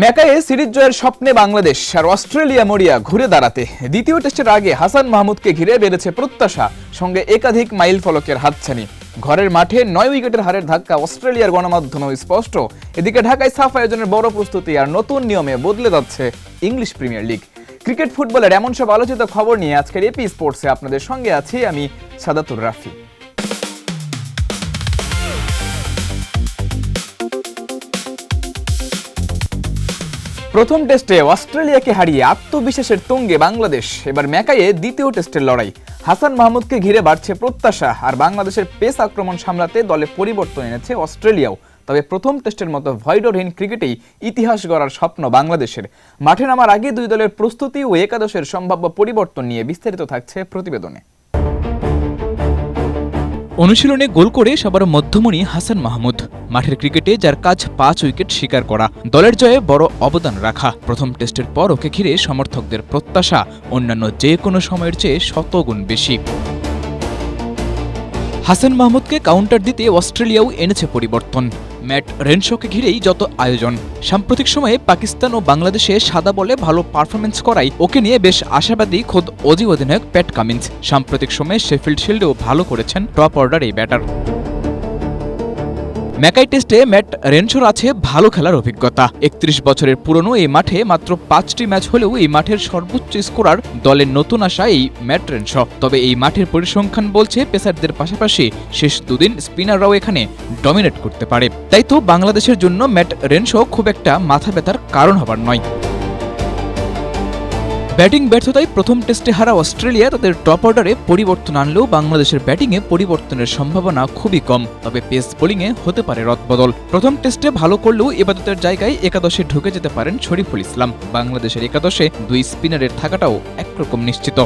ম্যাকাইয়ে series জয়ের স্বপ্নে বাংলাদেশ আর Australia মরিয়া ঘুরে দাঁড়াতে দ্বিতীয় টেস্টের আগে হাসান মাহমুদকে ঘিরে বেড়েছে প্রত্যাশা, সঙ্গে একাধিক মাইল ফলকের হাতছানি। ঘরের মাঠে 9 উইকেটের হারের ধাক্কা অস্ট্রেলিয়ার গণমাধ্যমেও স্পষ্ট। এদিকে ঢাকায় সাফ আয়োজনের বড় প্রস্তুতি আর নতুন নিয়মে বদলে যাচ্ছে ইংলিশ প্রিমিয়ার লিগ। ক্রিকেট ফুটবলের এমন সব আলোচিত খবর নিয়ে আজকের এপি স্পোর্টসে আপনাদের সঙ্গে আছি আমি সাদাতুর রাফি। প্রথম টেস্টে অস্ট্রেলিয়াকে হারিয়ে আত্মবিশ্বাসের তুঙ্গে বাংলাদেশ। এবার ম্যাকাইয়ে দ্বিতীয় টেস্টের লড়াই। হাসান মাহমুদকে ঘিরে বাড়ছে প্রত্যাশা, আর বাংলাদেশের পেস আক্রমণ সামলাতে দলে পরিবর্তন এনেছে অস্ট্রেলিয়াও। তবে প্রথম টেস্টের মতো ভয়ডরহীন ক্রিকেটেই ইতিহাস গড়ার স্বপ্ন বাংলাদেশের। মাঠে নামার আগে দুই দলের প্রস্তুতি ও একাদশের সম্ভাব্য পরিবর্তন নিয়ে বিস্তারিত থাকছে প্রতিবেদনে। অনুশীলনে গোল করে সবার মধ্যমণি হাসান মাহমুদ। মাঠের ক্রিকেটে যার কাজ 5 উইকেট শিকার করা, দলের জয়ে বড় অবদান রাখা। প্রথম টেস্টের পর ওকে ঘিরে সমর্থকদের প্রত্যাশা অন্যান্য যে কোনো সময়ের চেয়ে শতগুণ বেশি। হাসান মাহমুদকে কাউন্টার দিতে অস্ট্রেলিয়াও এনেছে পরিবর্তন। ম্যাট রেনশোকে ঘিরেই যত আয়োজন। সাম্প্রতিক সময়ে পাকিস্তান ও বাংলাদেশে সাদা বলে ভালো পারফরমেন্স করায় ওকে নিয়ে বেশ আশাবাদী খোদ অজি অধিনায়ক প্যাট কামিন্স। সাম্প্রতিক সময়ে শেফিল্ড শিল্ডেও ভালো করেছেন টপ অর্ডার এই ব্যাটার। ম্যাকাই টেস্টে ম্যাট রেনশোর আছে ভালো খেলার অভিজ্ঞতা। 31 বছরের পুরনো এই মাঠে মাত্র 5টি ম্যাচ হলেও এই মাঠের সর্বোচ্চ স্কোরার দলের নতুন আসা এই ম্যাট রেনশো। তবে এই মাঠের পরিসংখ্যান বলছে পেসারদের পাশাপাশি শেষ দুদিন স্পিনাররাও এখানে ডমিনেট করতে পারে। তাই তো বাংলাদেশের জন্য ম্যাট রেনশো খুব একটা মাথা ব্যথার কারণ হবার নয়। ব্যাটিং ব্যর্থতায় প্রথম টেস্টে হারা অস্ট্রেলিয়া তাদের টপ অর্ডারে পরিবর্তন আনলেও বাংলাদেশের ব্যাটিংয়ে পরিবর্তনের সম্ভাবনা খুবই কম। তবে পেস বোলিংয়ে হতে পারে রদবদল। প্রথম টেস্টে ভালো করলেও ইবাদতের জায়গায় একাদশে ঢুকে যেতে পারেন শরীফুল ইসলাম। বাংলাদেশের একাদশে 2 স্পিনারের থাকাটাও একরকম নিশ্চিত।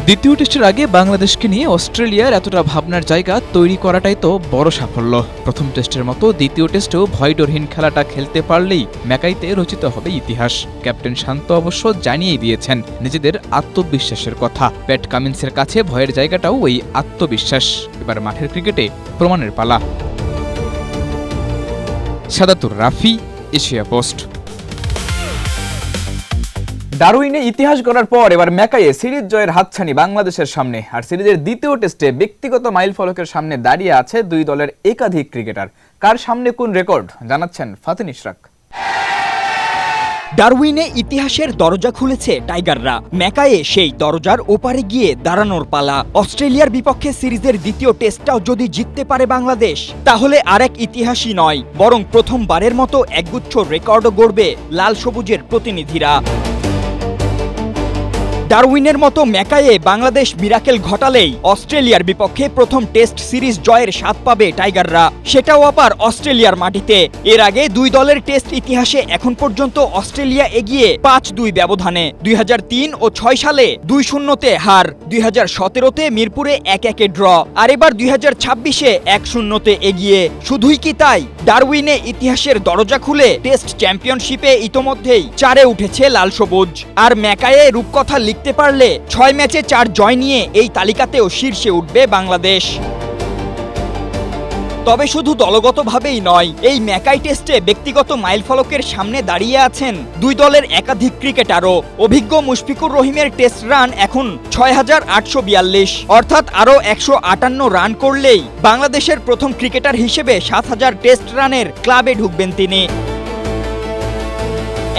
দ্বিতীয় টেস্টের আগে বাংলাদেশকে নিয়ে অস্ট্রেলিয়ার এতটা ভাবনার জায়গা তৈরি করাটাই তো বড় সাফল্য। প্রথম টেস্টের মতো দ্বিতীয় টেস্টেও ভয়ডরহীন খেলাটা খেলতে পারলেই ম্যাকাইতে রচিত হবে ইতিহাস। ক্যাপ্টেন শান্ত অবশ্য জানিয়ে দিয়েছেন নিজেদের আত্মবিশ্বাসের কথা। প্যাট কামিন্সের কাছে ভয়ের জায়গাটাও ওই আত্মবিশ্বাস। এবার মাঠের ক্রিকেটে প্রমাণের পালা। সাদাতুর রাফি, এশিয়া পোস্ট। ডারউইনে ইতিহাস গড়ার পর এবার ম্যাকাইয়ে সিরিজ জয়ের হাতছানি বাংলাদেশের সামনে। আর সিরিজের দ্বিতীয় টেস্টে ব্যক্তিগত মাইল ফলকের সামনে দাঁড়িয়ে আছে দুই দলের একাধিক ক্রিকেটার। কার সামনে কোন রেকর্ড জানাচ্ছেন ফাতিন ইশরাক। ডারউইনে ইতিহাসের দরজা খুলেছে টাইগাররা। ম্যাকাইয়ে সেই দরজার ওপারে গিয়ে দাঁড়ানোর পালা। অস্ট্রেলিয়ার বিপক্ষে সিরিজের দ্বিতীয় টেস্টটাও যদি জিততে পারে বাংলাদেশ, তাহলে আরেক ইতিহাসই নয়, বরং প্রথমবারের মতো একগুচ্ছ রেকর্ডও গড়বে লাল সবুজের প্রতিনিধিরা। ডারউইনের মতো ম্যাকাইয়ে বাংলাদেশ মিরাকেল ঘটালেই অস্ট্রেলিয়ার বিপক্ষে প্রথম টেস্ট সিরিজ জয়ের স্বাদ পাবে টাইগাররা, সেটাও আবার অস্ট্রেলিয়ার মাটিতে। এর আগে দুই দলের টেস্ট ইতিহাসে এখন পর্যন্ত অস্ট্রেলিয়া এগিয়ে 5-2 ব্যবধানে। 2003 ও 6 সালে 2-0-তে হার, 2017-তে মিরপুরে 1-1 ড্র, আর এবার 2026-এ 1-0-তে এগিয়ে। শুধুই কি তাই, ডারউইনে ইতিহাসের দরজা খুলে টেস্ট চ্যাম্পিয়নশিপে ইতোমধ্যেই 4-এ উঠেছে লাল সবুজ। আর ম্যাকাইয়ে রূপকথা লিখতে পারলে 6 ম্যাচে 4 জয় নিয়ে এই তালিকাতেও শীর্ষে উঠবে বাংলাদেশ। তবে শুধু দলগতভাবেই নয়, এই ম্যাকাই টেস্টে ব্যক্তিগত মাইলফলকের সামনে দাঁড়িয়ে আছেন দুই দলের একাধিক ক্রিকেটারও। অভিজ্ঞ মুশফিকুর রহিমের টেস্ট রান এখন 6,842, অর্থাৎ আরও 158 রান করলেই বাংলাদেশের প্রথম ক্রিকেটার হিসেবে 7,000 টেস্ট রানের ক্লাবে ঢুকবেন তিনি।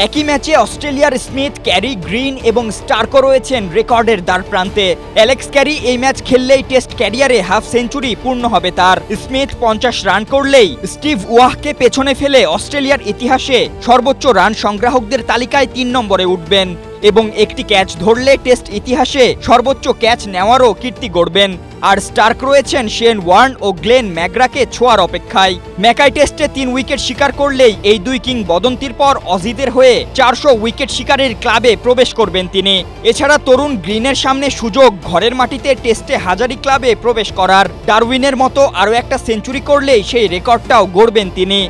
একই ম্যাচে অস্ট্রেলিয়ার স্মিথ, ক্যারি, গ্রিন এবং স্টার্কও রয়েছেন রেকর্ডের দ্বারপ্রান্তে। অ্যালেক্স ক্যারি এই ম্যাচ খেললেই টেস্ট ক্যারিয়ারে হাফ সেঞ্চুরি পূর্ণ হবে তার। স্মিথ 50 রান করলেই স্টিভ ওয়াহকে পেছনে ফেলে অস্ট্রেলিয়ার ইতিহাসে সর্বোচ্চ রান সংগ্রাহকদের তালিকায় 3 নম্বরে উঠবেন এবং একটি ক্যাচ ধরলে টেস্ট ইতিহাসে সর্বোচ্চ ক্যাচ নেওয়ারও কীর্তি গড়বেন। আর স্টার্ক রয়েছেন শেন ওয়ার্ন ও গ্লেন ম্যাকগ্রাকে ছোঁয়ার অপেক্ষায়। ম্যাকাই টেস্টে 3 উইকেট শিকার করলেই এই দুই কিংবদন্তির পর অজিদের হয়ে 400 উইকেট শিকারের ক্লাবে প্রবেশ করবেন তিনি। এছাড়া তরুণ গ্রিনের সামনে সুযোগ ঘরের মাটিতে টেস্টে হাজারি ক্লাবে প্রবেশ করার। ডারউইনের মতো আরও একটা সেঞ্চুরি করলেই সেই রেকর্ডটাও গড়বেন তিনি।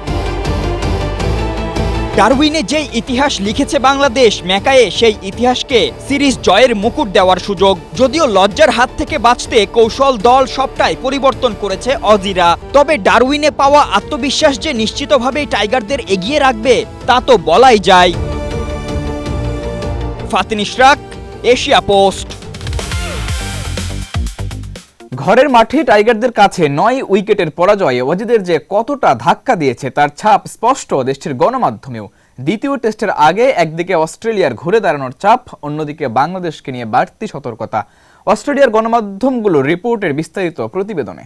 ডারউইনে যে ইতিহাস লিখেছে বাংলাদেশ, ম্যাকায়ে সেই ইতিহাসকে সিরিজ জয়ের মুকুট দেওয়ার সুযোগ। যদিও লজ্জার হাত থেকে বাঁচতে কৌশল, দল সবটাই পরিবর্তন করেছে অজিরা, তবে ডারউইনে পাওয়া আত্মবিশ্বাস যে নিশ্চিতভাবেই টাইগারদের এগিয়ে রাখবে তা তো বলাই যায়। Fatin Ishraq, Asia Post. ঘরের মাঠে টাইগারদের কাছে 9 উইকেটের পরাজয়ে অজিদের যে কতটা ধাক্কা দিয়েছে তার ছাপ স্পষ্ট দেশটির গণমাধ্যমেও। দ্বিতীয় টেস্টের আগে একদিকে অস্ট্রেলিয়ার ঘুরে দাঁড়ানোর চাপ, অন্যদিকে বাংলাদেশকে নিয়ে বাড়তি সতর্কতা। অস্ট্রেলিয়ার গণমাধ্যমগুলোর রিপোর্টের বিস্তারিত প্রতিবেদনে।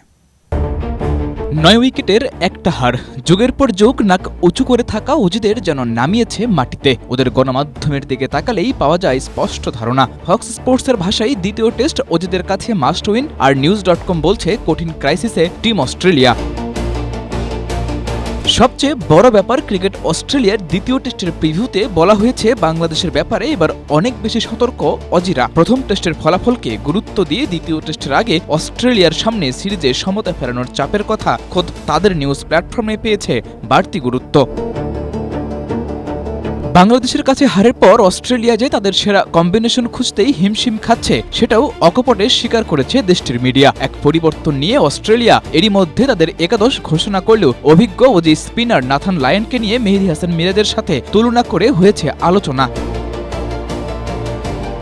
9 উইকেটের একটা হার, যুগের পর যুগ নাক উঁচু করে থাকা অজিদের যেন নামিয়েছে মাটিতে। ওদের গণমাধ্যমের দিকে তাকালেই পাওয়া যায় স্পষ্ট ধারণা। ফক্স স্পোর্টসের ভাষায় দ্বিতীয় টেস্ট অজিদের কাছে মাস্ট উইন, আর নিউজ.com বলছে কঠিন ক্রাইসিসে টিম অস্ট্রেলিয়া। সবচেয়ে বড় ব্যাপার, ক্রিকেট অস্ট্রেলিয়ার দ্বিতীয় টেস্টের প্রিভিউতে বলা হয়েছে বাংলাদেশের ব্যাপারে এবার অনেক বেশি সতর্ক অজিরা। প্রথম টেস্টের ফলাফলকে গুরুত্ব দিয়ে দ্বিতীয় টেস্টের আগে অস্ট্রেলিয়ার সামনে সিরিজে সমতা ফেরানোর চাপের কথা খোদ তাদের নিউজ প্ল্যাটফর্মে পেয়েছে বাড়তি গুরুত্ব। বাংলাদেশের কাছে হারের পর অস্ট্রেলিয়া যে তাদের সেরা কম্বিনেশন খুঁজতেই হিমশিম খাচ্ছে, সেটাও অকপটে স্বীকার করেছে দেশটির মিডিয়া। এক পরিবর্তন নিয়ে অস্ট্রেলিয়া এরই মধ্যে তাদের একাদশ ঘোষণা করলেও অভিজ্ঞ ওজি স্পিনার নাথান লায়নকে নিয়ে মেহেদী হাসান মিরাজের সাথে তুলনা করে হয়েছে আলোচনা।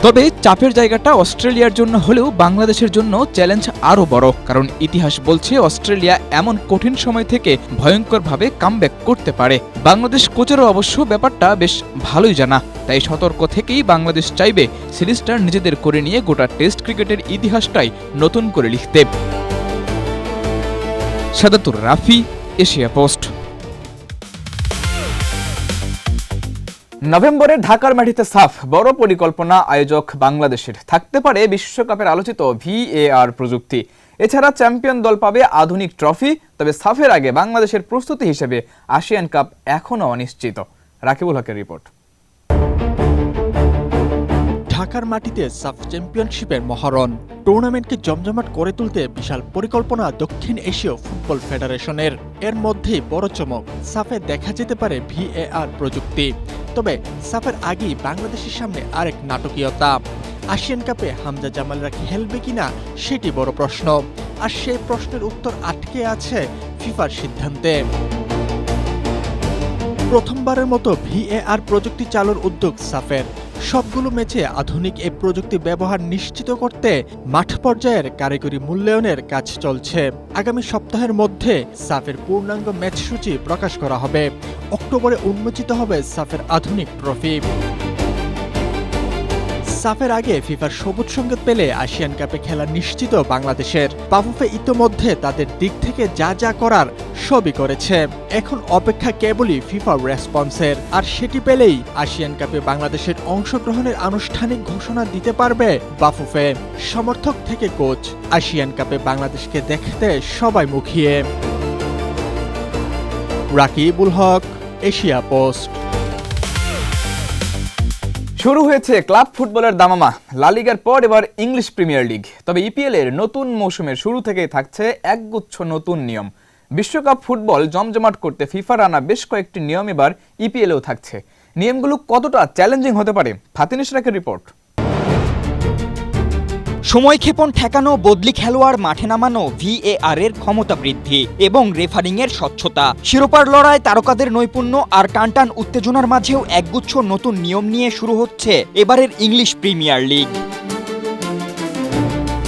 তবে চাপের জায়গাটা অস্ট্রেলিয়ার জন্য হলেও বাংলাদেশের জন্য চ্যালেঞ্জ আরও বড়, কারণ ইতিহাস বলছে অস্ট্রেলিয়া এমন কঠিন সময় থেকে ভয়ঙ্করভাবে কামব্যাক করতে পারে। বাংলাদেশ কোচেরও অবশ্য ব্যাপারটা বেশ ভালোই জানা, তাই সতর্ক থেকেই বাংলাদেশ চাইবে সিরিজটা নিজেদের করে নিয়ে গোটা টেস্ট ক্রিকেটের ইতিহাসটাই নতুন করে লিখতে। সাদাতুর রাফি, এশিয়া পোস্ট। নভেম্বরে ঢাকার মাটিতে সাফ, বড় পরিকল্পনা আয়োজক বাংলাদেশের। থাকতে পারে বিশ্বকাপের আলোচিত VAR প্রযুক্তি। এছাড়া চ্যাম্পিয়ন দল পাবে আধুনিক ট্রফি। তবে সাফের আগে বাংলাদেশের প্রস্তুতি হিসেবে আসিয়ান কাপ এখনও অনিশ্চিত। রাকিবুল হকের রিপোর্ট। ঢাকার মাটিতে সাফ চ্যাম্পিয়নশিপের মহরণ। টুর্নামেন্টকে জমজমাট করে তুলতে বিশাল পরিকল্পনা দক্ষিণ এশীয় ফুটবল ফেডারেশনের। এর মধ্যেই বড় চমক, সাফে দেখা যেতে পারে VAR প্রযুক্তি। তবে সাফের আগেই বাংলাদেশের সামনে আরেক নাটকীয়তা। আসিয়ান কাপে হামজা জামালরা খেলবে কিনা সেটি বড় প্রশ্ন, আর সেই প্রশ্নের উত্তর আটকে আছে ফিফার সিদ্ধান্তে। প্রথমবারের মতো VAR প্রযুক্তি চালুর উদ্যোগ সাফের। সবগুলো ম্যাচে আধুনিক এই প্রযুক্তি ব্যবহার নিশ্চিত করতে মাঠ পর্যায়ের কারিগরি মূল্যায়নের কাজ চলছে। আগামী সপ্তাহের মধ্যে সাফের পূর্ণাঙ্গ ম্যাচ সূচি প্রকাশ করা হবে। অক্টোবরে উন্মোচিত হবে সাফের আধুনিক ট্রফি। সাফের আগে ফিফার সবুজ সংকেত পেলে আসিয়ান কাপে খেলা নিশ্চিত বাংলাদেশের। বাফুফে ইতোমধ্যে তাদের দিক থেকে যা যা করার সবই করেছে। এখন অপেক্ষা কেবলই ফিফার রেসপন্সের, আর সেটি পেলেই আসিয়ান কাপে বাংলাদেশের অংশগ্রহণের আনুষ্ঠানিক ঘোষণা দিতে পারবে বাফুফে। সমর্থক থেকে কোচ, আসিয়ান কাপে বাংলাদেশকে দেখতে সবাই মুখিয়ে। রাকিবুল হক, এশিয়া পোস্ট। শুরু হয়েছে ক্লাব ফুটবলের দামামা। লা লিগার পর এবার ইংলিশ প্রিমিয়ার লিগ। তবে ইপিএল এর নতুন মৌসুমের শুরু থেকেই থাকছে একগুচ্ছ নতুন নিয়ম। বিশ্বকাপ ফুটবল জমজমাট করতে ফিফার আনা বেশ কয়েকটি নিয়ম এবার ইপিএলেও থাকছে। নিয়মগুলো কতটা চ্যালেঞ্জিং হতে পারে, ফাতিন ইশরাকের রিপোর্ট। সময়ক্ষেপণ ঠেকানো, বদলি খেলোয়াড় মাঠে নামানো, VAR এর ক্ষমতা বৃদ্ধি এবং রেফারিং এর স্বচ্ছতা, শিরোপার লড়াই, তারকাদের নৈপুণ্য আর টানটান উত্তেজনার মাঝেও একগুচ্ছ নতুন নিয়ম নিয়ে শুরু হচ্ছে এবারের ইংলিশ প্রিমিয়ার লিগ।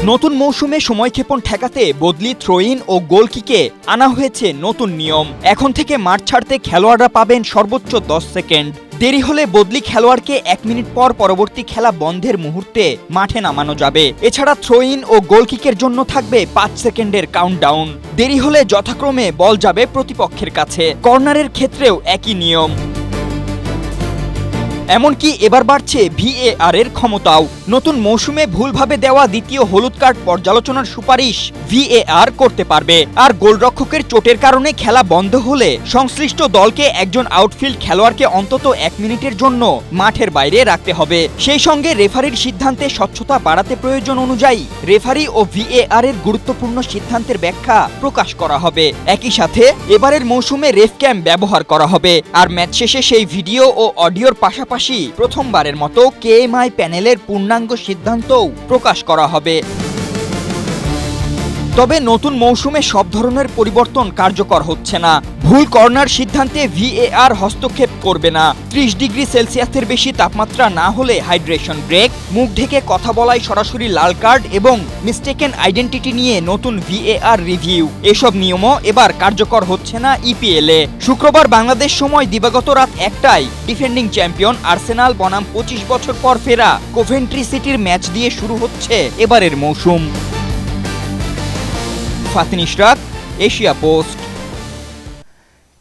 নতুন মৌসুমে সময়ক্ষেপণ ঠেকাতে বদলি, থ্রোইন ও গোলকিকে আনা হয়েছে নতুন নিয়ম। এখন থেকে মাঠ ছাড়তে খেলোয়াড়রা পাবেন সর্বোচ্চ 10 সেকেন্ড। দেরি হলে বদলি খেলোয়াড়কে 1 মিনিট পর পরবর্তী খেলা বন্ধের মুহূর্তে মাঠে নামানো যাবে। এছাড়া থ্রোইন ও গোলকিকের জন্য থাকবে 5 সেকেন্ডের কাউন্টডাউন। দেরি হলে যথাক্রমে বল যাবে প্রতিপক্ষের কাছে। কর্নারের ক্ষেত্রেও একই নিয়ম। এমনকি এবার বাড়ছে ভিএআর এর ক্ষমতাও। নতুন মৌসুমে ভুলভাবে দেওয়া দ্বিতীয় হলুদ কার্ড পর্যালোচনার সুপারিশ ভিএআর করতে পারবে। আর গোলরক্ষকের চোটের কারণে খেলা বন্ধ হলে সংশ্লিষ্ট দলকে একজন আউটফিল্ড খেলোয়াড়কে অন্তত 1 মিনিটের জন্য মাঠের বাইরে রাখতে হবে। সেই সঙ্গে রেফারির সিদ্ধান্তে স্বচ্ছতা বাড়াতে প্রয়োজন অনুযায়ী রেফারি ও ভিএআর এর গুরুত্বপূর্ণ সিদ্ধান্তের ব্যাখ্যা প্রকাশ করা হবে। একই সাথে এবারের মৌসুমে রেফ ক্যাম ব্যবহার করা হবে। আর ম্যাচ শেষে সেই ভিডিও ও অডিওর পাশাপাশি প্রথমবারের মতো কেএমআই প্যানেলের পূর্ণাঙ্গ সিদ্ধান্তও প্রকাশ করা হবে। তবে নতুন মৌসুমে সব ধরনের পরিবর্তন কার্যকর হচ্ছে না। ভুল কর্নার সিদ্ধান্তে ভিএআর হস্তক্ষেপ করবে না। 30 ডিগ্রি সেলসিয়াসের বেশি তাপমাত্রা না হলে হাইড্রেশন ব্রেক, মুখ ঢেকে কথা বলায় সরাসরি লাল কার্ড এবং মিস্টেকেন আইডেন্টিটি নিয়ে নতুন ভিএআর রিভিউ, এসব নিয়মও এবার কার্যকর হচ্ছে না ইপিএলে। শুক্রবার বাংলাদেশ সময় দিবাগত রাত 1টায় ডিফেন্ডিং চ্যাম্পিয়ন আর্সেনাল বনাম 25 বছর পর ফেরা কোভেন্ট্রি সিটির ম্যাচ দিয়ে শুরু হচ্ছে এবারের মৌসুম। Fatin Ishraq, Asia Post.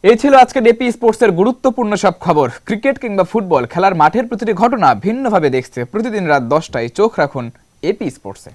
এই ছিল আজকে এপি স্পোর্টসের গুরুত্বপূর্ণ সব খবর। ক্রিকেট কিংবা ফুটবল খেলার মাঠের প্রতিটি ঘটনা ভিন্নভাবে দেখতে প্রতিদিন রাত 10টায় চোখ রাখুন এপি স্পোর্টসে।